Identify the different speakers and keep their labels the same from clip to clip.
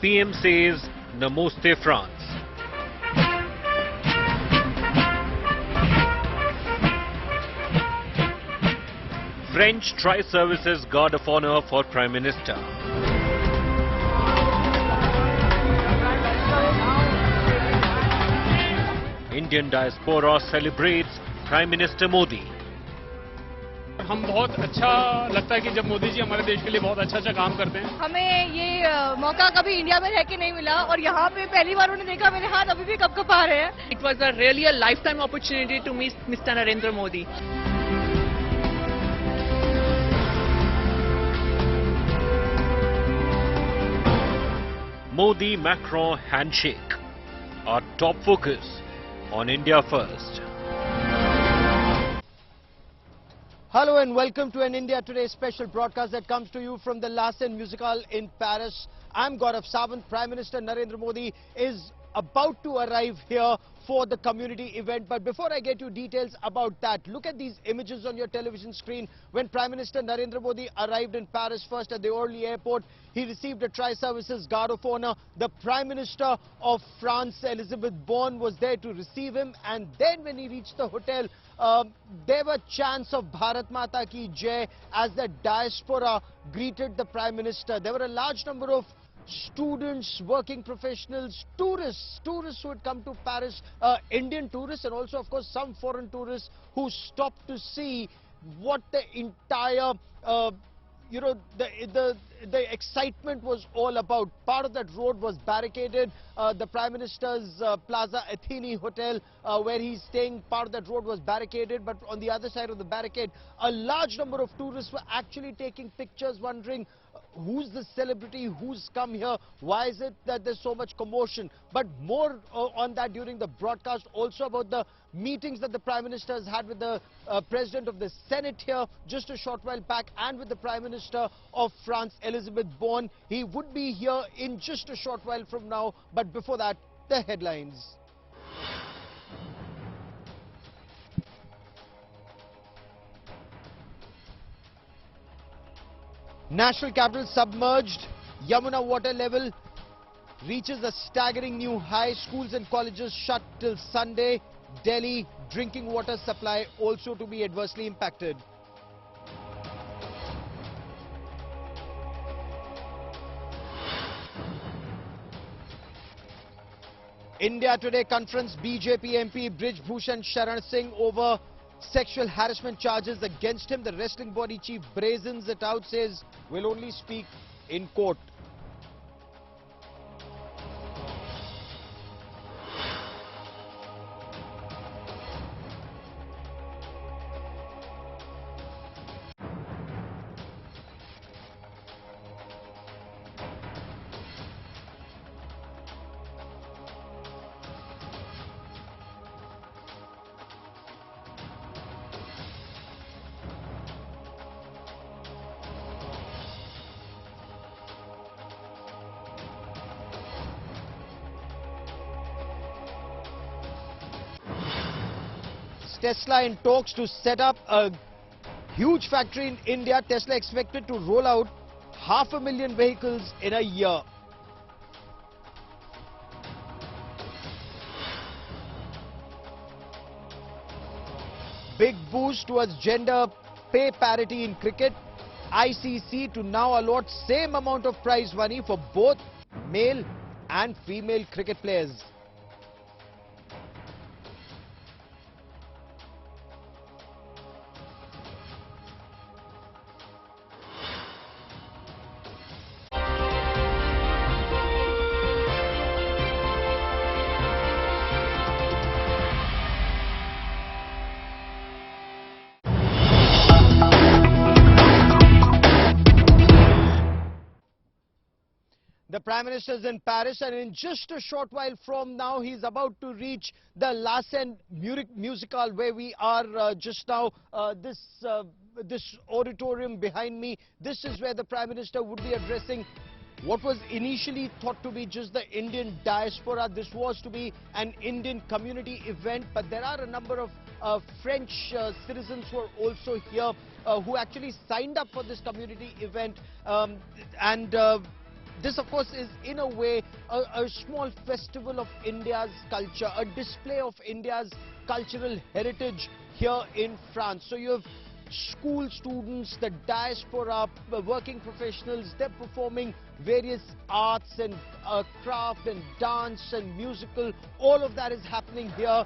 Speaker 1: PM says Namaste France. French TriServices Guard of Honor for Prime Minister. Indian diaspora celebrates Prime Minister Modi.
Speaker 2: हम बहुत अच्छा लगता है कि जब मोदी जी हमारे देश के लिए बहुत अच्छा काम करते हैं।
Speaker 3: हमें ये मौका कभी इंडिया में रह के नहीं मिला और यहाँ पे पहली बार उन्हें देखा, मेरे हाथ अभी भी कँप-कँपा रहे हैं।
Speaker 4: It was a really a lifetime opportunity to meet Mr. Narendra Modi.
Speaker 1: Modi-Macron handshake. Our top focus on India first.
Speaker 5: Hello and welcome to an India Today special broadcast that comes to you from the La Seine Musical in Paris. I'm Gaurav. Prime Minister Narendra Modi is about to arrive here for the community event. But before I get you details about that, look at these images on your television screen. When Prime Minister Narendra Modi arrived in Paris first at the Orly airport, he received a TriServices Guard of Honor. The Prime Minister of France, Elizabeth Borne, was there to receive him. And then when he reached the hotel, there were chants of Bharat Mata Ki Jai as the diaspora greeted the Prime Minister. There were a large number of students, working professionals, tourists who had come to Paris, Indian tourists and also of course some foreign tourists who stopped to see what the entire the excitement was all about. Part of that road was barricaded. The Prime Minister's Plaza Athene Hotel where he's staying, part of that road was barricaded, but on the other side of the barricade a large number of tourists were actually taking pictures, wondering who's the celebrity, who's come here, why is it that there's so much commotion. But more on that during the broadcast, also about the meetings that the Prime Minister has had with the President of the Senate here just a short while back and with the Prime Minister of France, Elizabeth Borne. He would be here in just a short while from now, but before that, the headlines. National capital submerged, Yamuna water level reaches a staggering new high. Schools and colleges shut till Sunday. Delhi drinking water supply also to be adversely impacted. India Today conference, BJP MP Brij Bhushan Sharan Singh over sexual harassment charges against him. The wrestling body chief brazens it out, says will only speak in court. Tesla in talks to set up a huge factory in India. Tesla expected to roll out 500,000 vehicles in a year. Big boost towards gender pay parity in cricket. ICC to now allot same amount of prize money for both male and female cricket players. The Prime Minister is in Paris, and in just a short while from now, he's about to reach the La Seine Musical, where we are just now. This auditorium behind me, this is where the Prime Minister would be addressing what was initially thought to be just the Indian diaspora. This was to be an Indian community event, but there are a number of French citizens who are also here who actually signed up for this community event, this of course is in a way a small festival of India's culture, a display of India's cultural heritage here in France. So you have school students, the diaspora, working professionals, they're performing various arts and craft and dance and musical. All of that is happening here.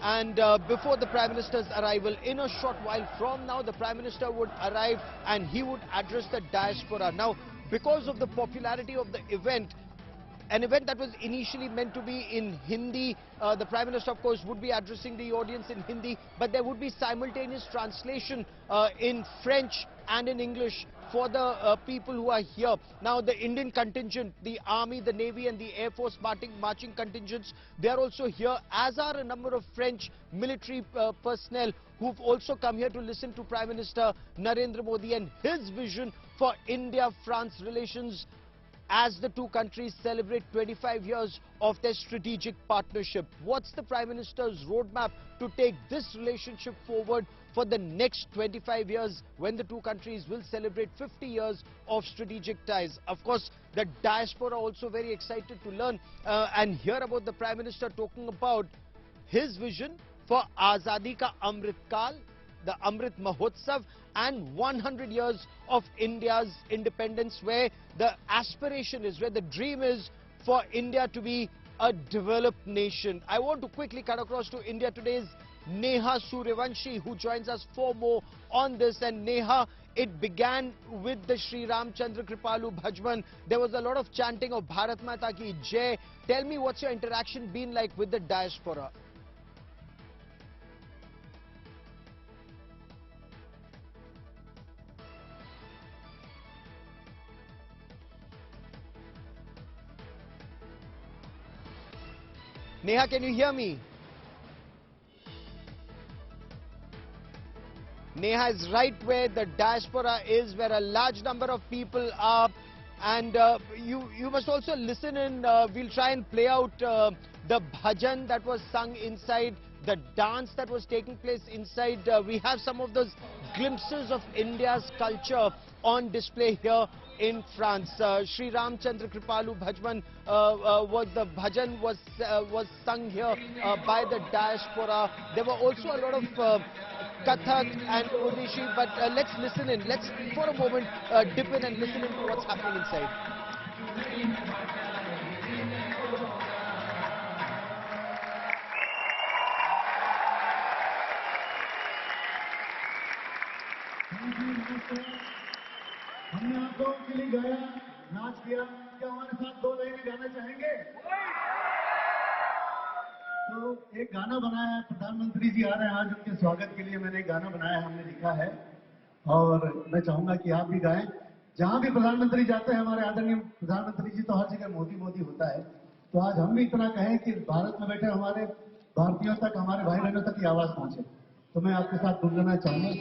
Speaker 5: And before the Prime Minister's arrival, in a short while from now, the Prime Minister would arrive and he would address the diaspora. Now, because of the popularity of the event, an event that was initially meant to be in Hindi, the Prime Minister, of course, would be addressing the audience in Hindi, but there would be simultaneous translation in French and in English for the people who are here. Now, the Indian contingent, the Army, the Navy and the Air Force marching contingents, they are also here, as are a number of French military personnel who've also come here to listen to Prime Minister Narendra Modi and his vision for India-France relations as the two countries celebrate 25 years of their strategic partnership. What's the Prime Minister's roadmap to take this relationship forward for the next 25 years when the two countries will celebrate 50 years of strategic ties? Of course, the diaspora are also very excited to learn and hear about the Prime Minister talking about his vision for Azadi Ka Amrit Kal, the Amrit Mahotsav, and 100 years of India's independence, where the aspiration is, where the dream is for India to be a developed nation. I want to quickly cut across to India Today's Neha Suryavanshi, who joins us for more on this. And Neha, it began with the Sri Ramchandra Kripalu Bhajman. There was a lot of chanting of Bharat Mata Ki Jai. Tell me, what's your interaction been like with the diaspora? Neha, can you hear me? Neha is right where the diaspora is, where a large number of people are. And you must also listen in. We'll try and play out the bhajan that was sung inside, the dance that was taking place inside. We have some of those glimpses of India's culture on display here in France. Sri Ramchandra Kripalu Bhajman the bhajan was sung here by the diaspora. There were also a lot of Kathak and Odishi, but let's listen in. Let's for a moment dip in and listen into what's happening inside.
Speaker 6: हमने आप लोगों के लिए गाया, नाच किया। क्या हमारे साथ दो लाइनें गाना चाहेंगे? तो एक गाना बनाया है, प्रधानमंत्री जी आ रहे हैं आज, उनके स्वागत के लिए मैंने एक गाना बनाया, हमने लिखा है और मैं चाहूंगा कि आप भी गाएं। जहां भी प्रधानमंत्री जाते हैं, हमारे आदरणीय प्रधानमंत्री जी, तो हर जगह मोदी मोदी होता है। तो आज हम भी इतना कहें कि भारत में बैठे हमारे भारतीयों तक, हमारे भाई बहनों तक ये आवाज पहुंचे। तो मैं आपके साथ गुनगुनाना चाहूंगा।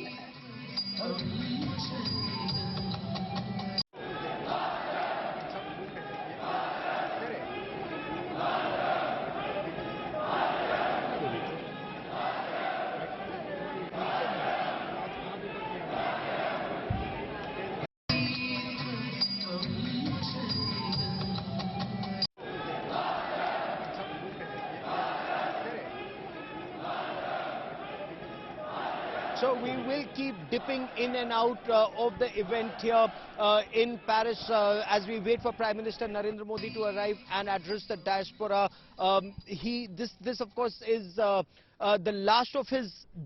Speaker 5: So we will keep dipping in and out of the event here in Paris as we wait for Prime Minister Narendra Modi to arrive and address the diaspora. This of course is the last of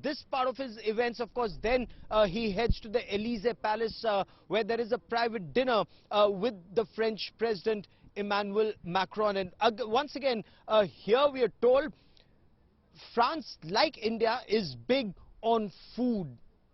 Speaker 5: this part of his events. Of course, then he heads to the Elysee Palace where there is a private dinner with the French President Emmanuel Macron. And once again, here we are told France, like India, is big on food.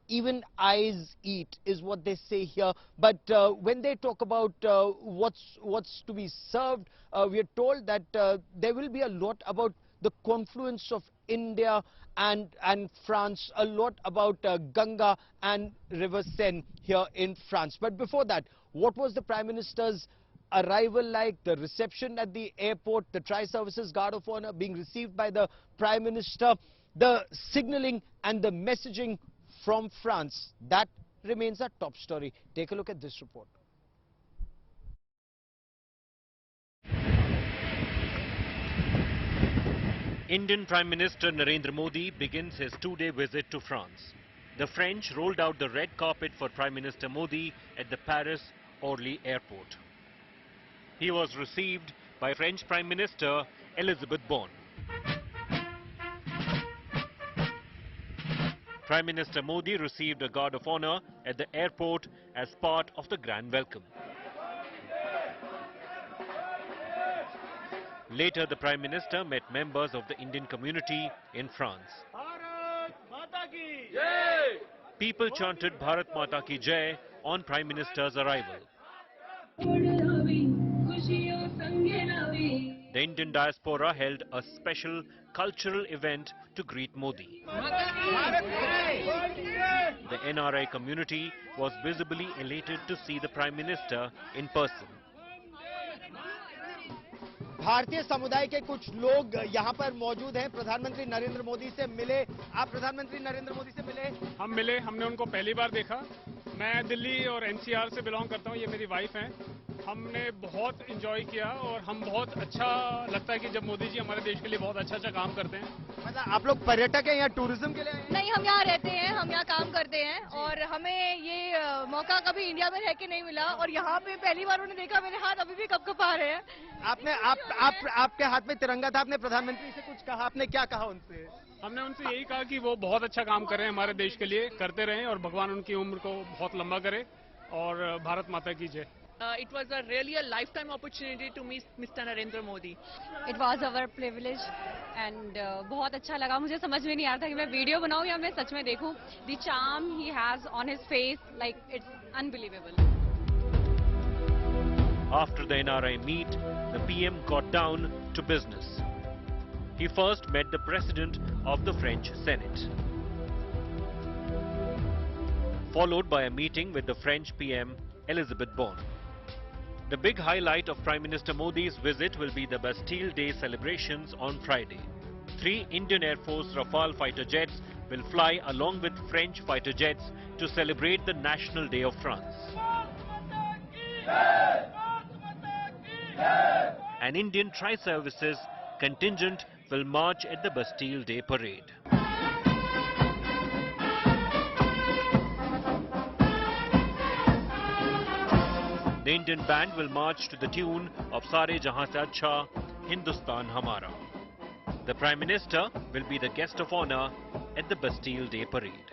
Speaker 5: Even eyes eat is what they say here. But when they talk about what's to be served, we are told that there will be a lot about the confluence of India and France, a lot about Ganga and River Seine here in France. But before that, what was the Prime Minister's arrival like, the reception at the airport, the TriServices Guard of Honor being received by the Prime Minister, the signalling and the messaging from France? That remains our top story. Take a look at this report.
Speaker 1: Indian Prime Minister Narendra Modi begins his two-day visit to France. The French rolled out the red carpet for Prime Minister Modi at the Paris Orly airport. He was received by French Prime Minister Borne. Prime Minister Modi received a guard of honor at the airport as part of the grand welcome. Later, the Prime Minister met members of the Indian community in France.
Speaker 2: Bharat Mata ki Jai!
Speaker 1: People chanted Bharat Mata ki Jai on Prime Minister's arrival. The Indian diaspora held a special cultural event to greet Modi. The NRI community was visibly elated to see the Prime Minister in person.
Speaker 5: भारतीय समुदाय के कुछ लोग यहाँ पर मौजूद हैं। प्रधानमंत्री नरेंद्र मोदी से मिले। आप प्रधानमंत्री नरेंद्र मोदी से मिले?
Speaker 2: हम मिले, हमने उनको पहली बार देखा। मैं दिल्ली और एनसीआर से बिलोंग करता हूँ, ये मेरी वाइफ हैं। हमने बहुत एंजॉय किया और हम बहुत अच्छा लगता है कि जब मोदी जी हमारे देश के लिए बहुत अच्छा काम करते हैं।
Speaker 5: मतलब आप लोग पर्यटक हैं या टूरिज्म के लिए आए हैं?
Speaker 3: नहीं, हम यहाँ रहते हैं, हम यहाँ काम करते हैं और हमें ये मौका कभी इंडिया में रह के नहीं मिला और यहाँ पे पहली बार उन्हें देखा, मेरे हाथ अभी भी कँपा रहे हैं।
Speaker 5: आपके हाथ में तिरंगा था, आपने प्रधानमंत्री से कुछ कहा, आपने क्या कहा उनसे?
Speaker 2: हमने उनसे यही कहा कि वो बहुत अच्छा काम कर रहे हैं, हमारे देश के लिए करते रहें और भगवान उनकी उम्र को बहुत लंबा करे और भारत माता की जय।
Speaker 4: It was really a lifetime opportunity to meet Mr. Narendra Modi.
Speaker 3: It was our privilege and बहुत अच्छा लगा। मुझे समझ में नहीं आ रहा था कि मैं वीडियो बनाऊं या मैं सच में देखूं। The charm he has on his face, like it's unbelievable.
Speaker 1: After the NRI meet, the PM got down to business. He first met the President of the French Senate, followed by a meeting with the French PM Borne. The big highlight of Prime Minister Modi's visit will be the Bastille Day celebrations on Friday. 3 Indian Air Force Rafale fighter jets will fly along with French fighter jets to celebrate the National Day of France. An Indian TriServices contingent will march at the Bastille Day Parade. The Indian band will march to the tune of Sare Jahan Se Achha, Hindustan Hamara. The Prime Minister will be the guest of honor at the Bastille Day Parade.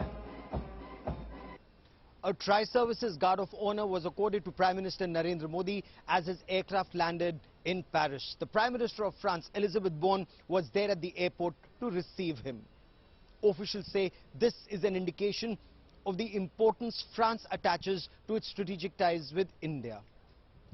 Speaker 5: A TriServices guard of honor was accorded to Prime Minister Narendra Modi as his aircraft landed in Paris. The Prime Minister of France, Borne, was there at the airport to receive him. Officials say this is an indication of the importance France attaches to its strategic ties with India.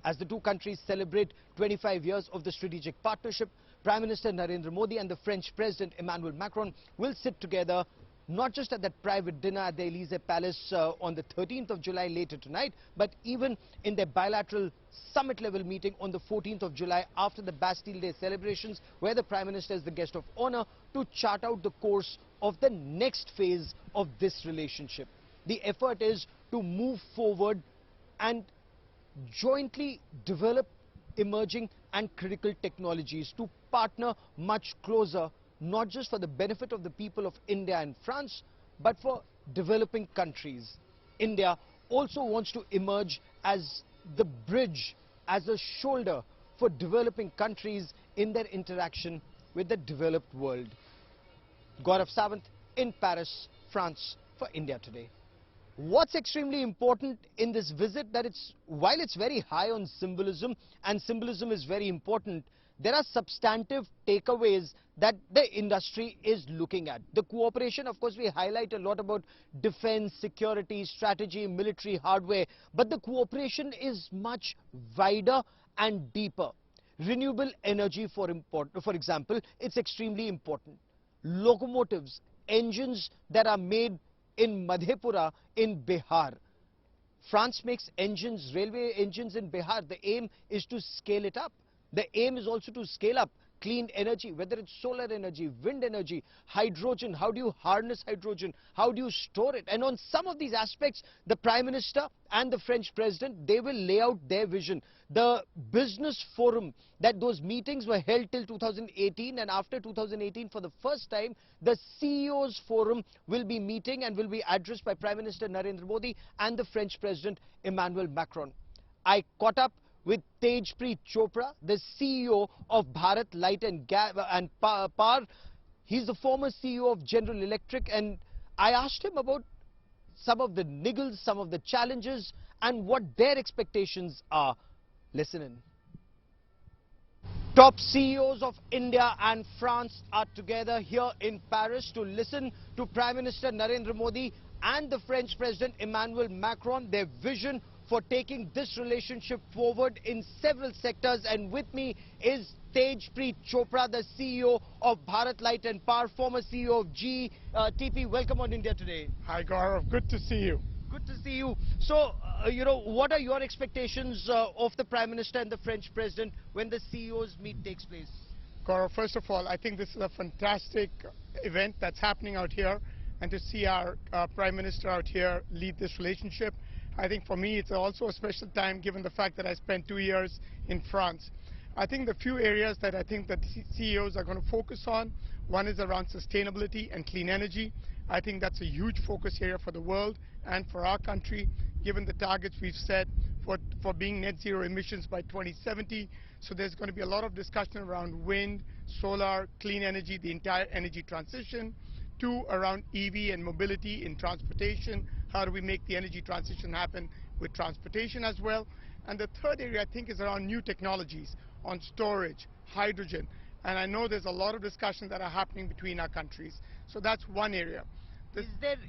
Speaker 5: As the two countries celebrate 25 years of the strategic partnership, Prime Minister Narendra Modi and the French President Emmanuel Macron will sit together not just at that private dinner at the Elysee Palace on the 13th of July later tonight, but even in their bilateral summit-level meeting on the 14th of July after the Bastille Day celebrations, where the Prime Minister is the guest of honor to chart out the course of the next phase of this relationship. The effort is to move forward and jointly develop emerging and critical technologies, to partner much closer, not just for the benefit of the people of India and France, but for developing countries. India also wants to emerge as the bridge, as a shoulder for developing countries in their interaction with the developed world. Gaurav in Paris, France for India Today. What's extremely important in this visit, that while it's very high on symbolism, and symbolism is very important, there are substantive takeaways that the industry is looking at. The cooperation, of course, we highlight a lot about defense, security, strategy, military hardware, but the cooperation is much wider and deeper. Renewable energy, for example, it's extremely important. Locomotives, engines that are made in Madhepura in Bihar. France makes engines, railway engines in Bihar. The aim is to scale it up. The aim is also to scale up clean energy, whether it's solar energy, wind energy, hydrogen. How do you harness hydrogen? How do you store it? And on some of these aspects, the Prime Minister and the French President, they will lay out their vision. The business forum, that those meetings were held till 2018, and after 2018, for the first time, the CEOs forum will be meeting and will be addressed by Prime Minister Narendra Modi and the French President Emmanuel Macron. I caught up with Tejpreet Chopra, the CEO of Bharat Light and Power. He's the former CEO of General Electric, and I asked him about some of the niggles, some of the challenges, and what their expectations are. Listen in. Top CEOs of India and France are together here in Paris to listen to Prime Minister Narendra Modi and the French President Emmanuel Macron, their vision for taking this relationship forward in several sectors. And with me is Tejpreet Chopra, the CEO of Bharat Light and Power, former CEO of GE. TP, welcome on India Today.
Speaker 7: Hi Gaurav, good to see you.
Speaker 5: Good to see you. So, what are your expectations of the Prime Minister and the French President when the CEOs meet takes place?
Speaker 7: Gaurav, first of all, I think this is a fantastic event that's happening out here, and to see our Prime Minister out here lead this relationship. I think for me it's also a special time given the fact that I spent 2 years in France. I think the few areas that I think that CEOs are going to focus on, one is around sustainability and clean energy. I think that's a huge focus area for the world and for our country, given the targets we've set for being net zero emissions by 2070. So there's going to be a lot of discussion around wind, solar, clean energy, the entire energy transition. Two, around EV and mobility in transportation. How do we make the energy transition happen with transportation as well? And the third area I think is around new technologies on storage, hydrogen. And I know there's a lot of discussions that are happening between our countries. So that's one area.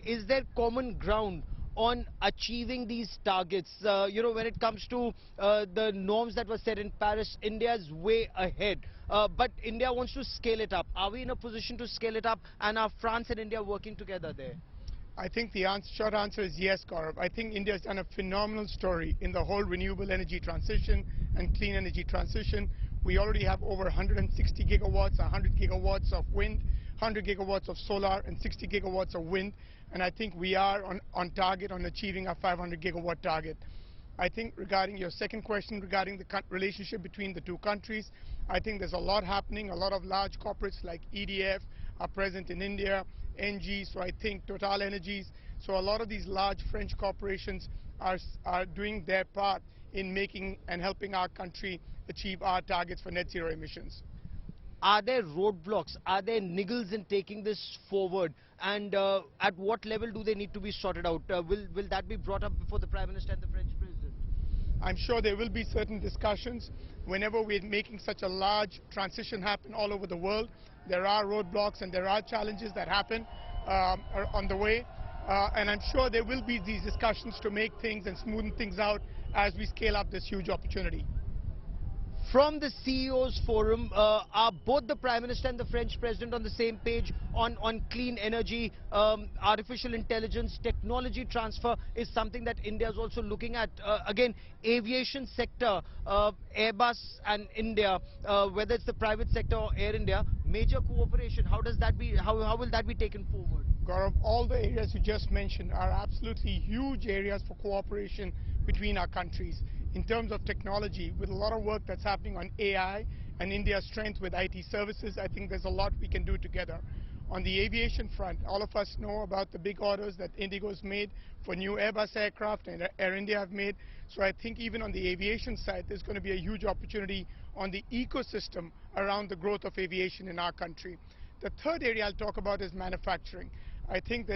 Speaker 5: Is there common ground on achieving these targets? When it comes to the norms that were set in Paris, India's way ahead. But India wants to scale it up. Are we in a position to scale it up? And are France and India working together there?
Speaker 7: I think the short answer is yes, Gaurav. I think India has done a phenomenal story in the whole renewable energy transition and clean energy transition. We already have over 160 gigawatts, 100 gigawatts of wind, 100 gigawatts of solar, and 60 gigawatts of wind. And I think we are on target on achieving our 500 gigawatt target. I think regarding your second question regarding the relationship between the two countries, I think there's a lot happening. A lot of large corporates like EDF are present in India, NG, so I think Total Energies. So a lot of these large French corporations are doing their part in making and helping our country achieve our targets for net zero emissions.
Speaker 5: Are there roadblocks? Are there niggles in taking this forward? And at what level do they need to be sorted out? Will that be brought up before the Prime Minister and the French President?
Speaker 7: I'm sure there will be certain discussions. Whenever we're making such a large transition happen all over the world, there are roadblocks and there are challenges that happen on the way. And I'm sure there will be these discussions to make things and smoothen things out as we scale up this huge opportunity.
Speaker 5: From the CEOs forum, are both the Prime Minister and the French President on the same page on clean energy, artificial intelligence, technology transfer is something that India is also looking at. Again, aviation sector, Airbus and India, whether it's the private sector or Air India, major cooperation. How will that be taken forward?
Speaker 7: Gaurav, all the areas you just mentioned are absolutely huge areas for cooperation between our countries. In terms of technology, with a lot of work that's happening on AI and India's strength with IT services, I think there's a lot we can do together. On the aviation front, all of us know about the big orders that Indigo's made for new Airbus aircraft and Air India have made. So I think even on the aviation side, there's going to be a huge opportunity on the ecosystem around the growth of aviation in our country. The third area I'll talk about is manufacturing. I think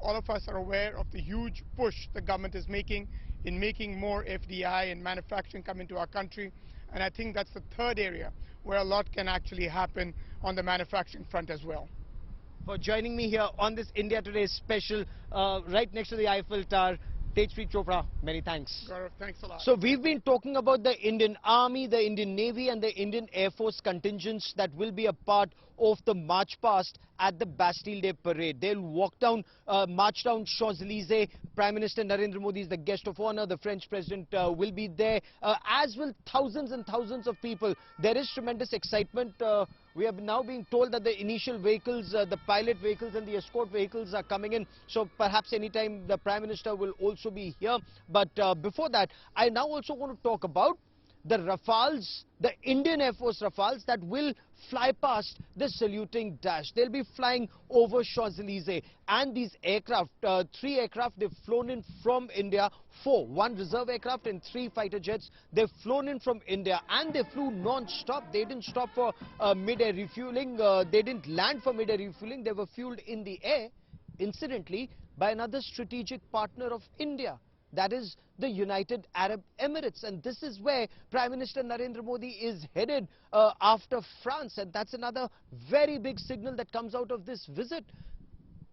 Speaker 7: all of us are aware of the huge push the government is making in making more FDI and manufacturing come into our country. And I think that's the third area where a lot can actually happen on the manufacturing front as well.
Speaker 5: For joining me here on this India Today special, right next to the Eiffel Tower, Tejpreet Chopra, many thanks.
Speaker 7: Gaurav, thanks a lot.
Speaker 5: So we've been talking about the Indian Army, the Indian Navy and the Indian Air Force contingents that will be a part of the march past at the Bastille Day Parade. They'll march down Champs-Élysées. Prime Minister Narendra Modi is the guest of honor. The French President will be there, as will thousands and thousands of people. There is tremendous excitement. We are now being told that the initial vehicles, the pilot vehicles and the escort vehicles are coming in. So perhaps anytime the Prime Minister will also be here. But before that, I now also want to talk about the Rafales, the Indian Air Force Rafales that will fly past the saluting dash. They'll be flying over Champs-Élysées. And these aircraft, 3 aircraft, they've flown in from India. 4, 1 reserve aircraft and 3 fighter jets. They've flown in from India and they flew non-stop. They didn't stop for mid-air refueling. They didn't land for mid-air refueling. They were fueled in the air, incidentally, by another strategic partner of India. That is the United Arab Emirates, and this is where Prime Minister Narendra Modi is headed after France, and that's another very big signal that comes out of this visit.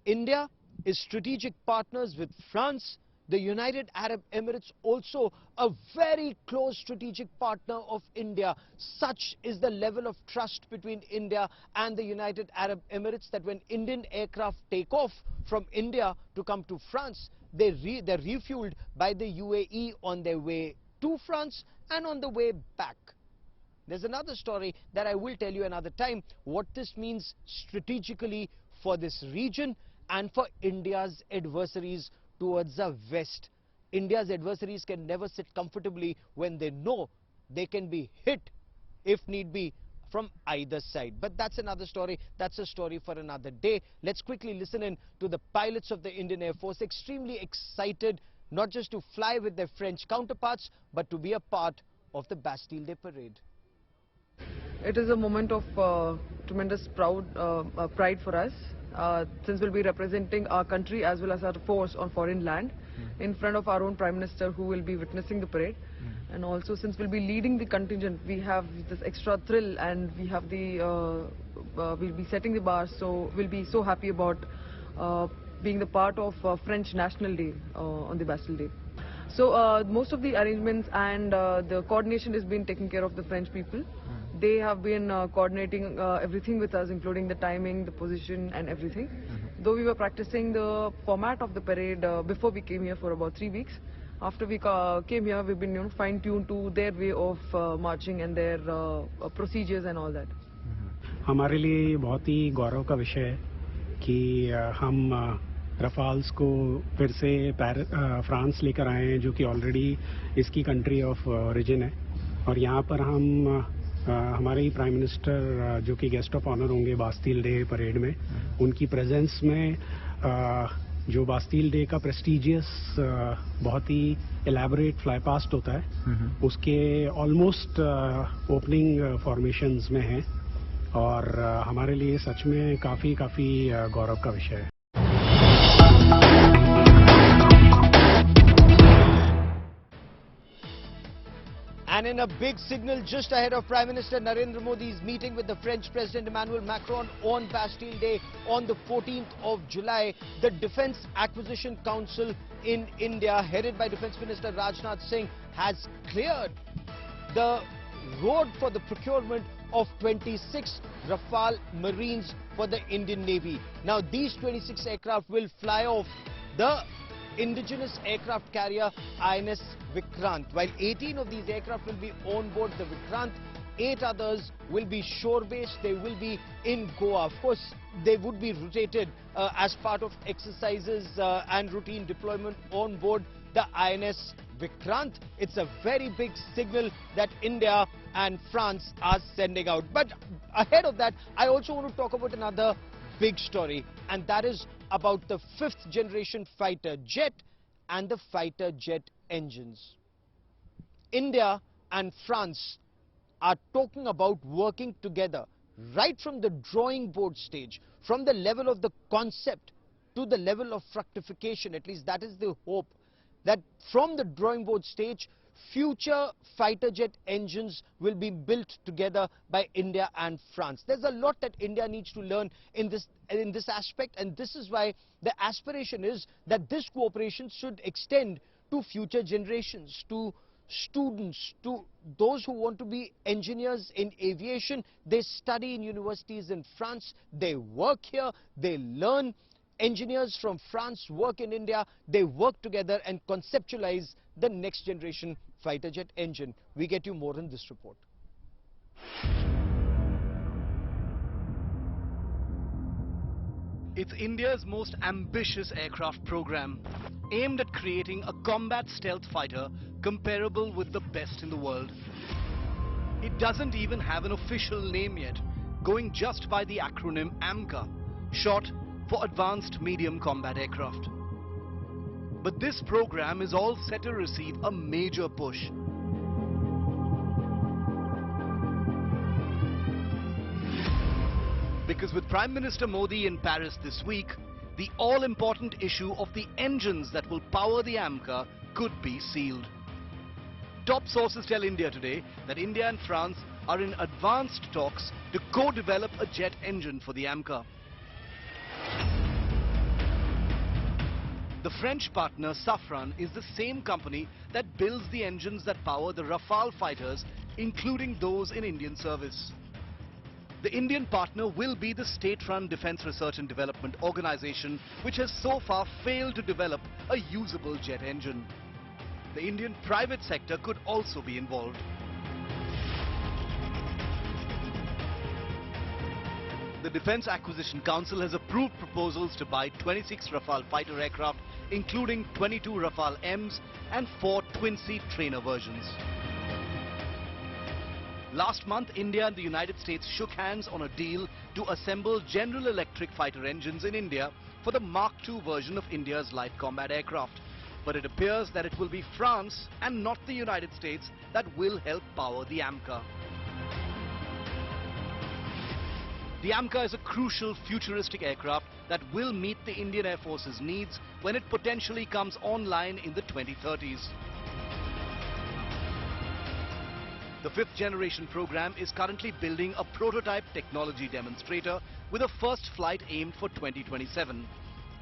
Speaker 5: India is strategic partners with France. The United Arab Emirates also a very close strategic partner of India. Such is the level of trust between India and the United Arab Emirates that when Indian aircraft take off from India to come to France, they're refueled by the UAE on their way to France and on the way back. There's another story that I will tell you another time, what this means strategically for this region and for India's adversaries towards the west. India's adversaries can never sit comfortably when they know they can be hit, if need be, from either side. But that's another story. That's a story for another day. Let's quickly listen in to the pilots of the Indian Air Force, extremely excited not just to fly with their French counterparts, but to be a part of the Bastille Day Parade.
Speaker 8: It is a moment of tremendous pride for us, since we'll be representing our country as well as our force on foreign land in front of our own Prime Minister, who will be witnessing the parade. And also, since we'll be leading the contingent, we have this extra thrill, and we have the we'll be setting the bar. So we'll be so happy about being the part of French National Day on the Bastille Day. So most of the arrangements and the coordination is being taken care of the French people. They have been coordinating everything with us, including the timing, the position and everything. Though we were practicing the format of the parade before we came here for about 3 weeks. After we came here, we've been fine-tuned to their way of marching and their procedures and all that.
Speaker 9: हमारे लिए बहुत ही गौरव का विषय है कि हम रफाल्स को फिर से फ्रांस लेकर आए हैं, जो कि ऑलरेडी इसकी कंट्री ऑफ ओरिजिन है, और यहाँ पर हम हमारे ही प्राइम मिनिस्टर जो कि गेस्ट ऑफ ऑनर होंगे बास्टील डे परेड में, उनकी प्रेजेंस में जो बास्टील डे का प्रेस्टिजियस बहुत ही एलैबोरेट फ्लाई पास्ट होता है, उसके ऑलमोस्ट ओपनिंग फॉर्मेशंस में हैं, और हमारे लिए सच में काफ़ी गौरव का विषय है.
Speaker 5: And in a big signal just ahead of Prime Minister Narendra Modi's meeting with the French President Emmanuel Macron on Bastille Day on the 14th of July, the Defence Acquisition Council in India, headed by Defence Minister Rajnath Singh, has cleared the road for the procurement of 26 Rafale Marines for the Indian Navy. Now, these 26 aircraft will fly off the indigenous aircraft carrier INS Vikrant. While 18 of these aircraft will be on board the Vikrant, 8 others will be shore-based. They will be in Goa. Of course, they would be rotated as part of exercises and routine deployment on board the INS Vikrant. It's a very big signal that India and France are sending out. But ahead of that, I also want to talk about another big story, and that is about the 5th generation fighter jet and the fighter jet engines. India and France are talking about working together right from the drawing board stage, from the level of the concept to the level of fructification. At least that is the hope, that from the drawing board stage, future fighter jet engines will be built together by India and France. There's a lot that India needs to learn in this aspect, and this is why the aspiration is that this cooperation should extend to future generations, to students, to those who want to be engineers in aviation. They study in universities in France, they work here, they learn. Engineers from France work in India, they work together and conceptualize the next generation fighter jet engine. We get you more in this report.
Speaker 10: It's India's most ambitious aircraft program, aimed at creating a combat stealth fighter comparable with the best in the world. It doesn't even have an official name yet, going just by the acronym AMCA, short for Advanced Medium Combat Aircraft. But this program is all set to receive a major push. Because with Prime Minister Modi in Paris this week, the all-important issue of the engines that will power the AMCA could be sealed. Top sources tell India today that India and France are in advanced talks to co-develop a jet engine for the AMCA. The French partner Safran is the same company that builds the engines that power the Rafale fighters, including those in Indian service. The Indian partner will be the state-run Defence Research and Development Organization, which has so far failed to develop a usable jet engine. The Indian private sector could also be involved. The Defence Acquisition Council has approved proposals to buy 26 Rafale fighter aircraft, including 22 Rafale Ms and 4 twin-seat trainer versions. Last month, India and the United States shook hands on a deal to assemble General Electric fighter engines in India for the Mark II version of India's light combat aircraft. But it appears that it will be France and not the United States that will help power the AMCA. The AMCA is a crucial futuristic aircraft that will meet the Indian Air Force's needs when it potentially comes online in the 2030s. The fifth generation program is currently building a prototype technology demonstrator with a first flight aimed for 2027.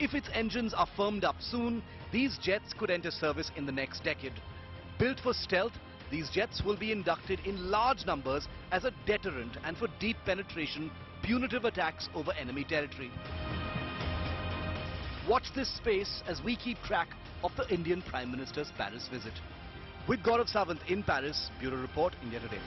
Speaker 10: If its engines are firmed up soon, these jets could enter service in the next decade. Built for stealth, these jets will be inducted in large numbers as a deterrent and for deep penetration, punitive attacks over enemy territory. Watch this space as we keep track of the Indian Prime Minister's Paris visit. With Gaurav in Paris, Bureau Report, India Today.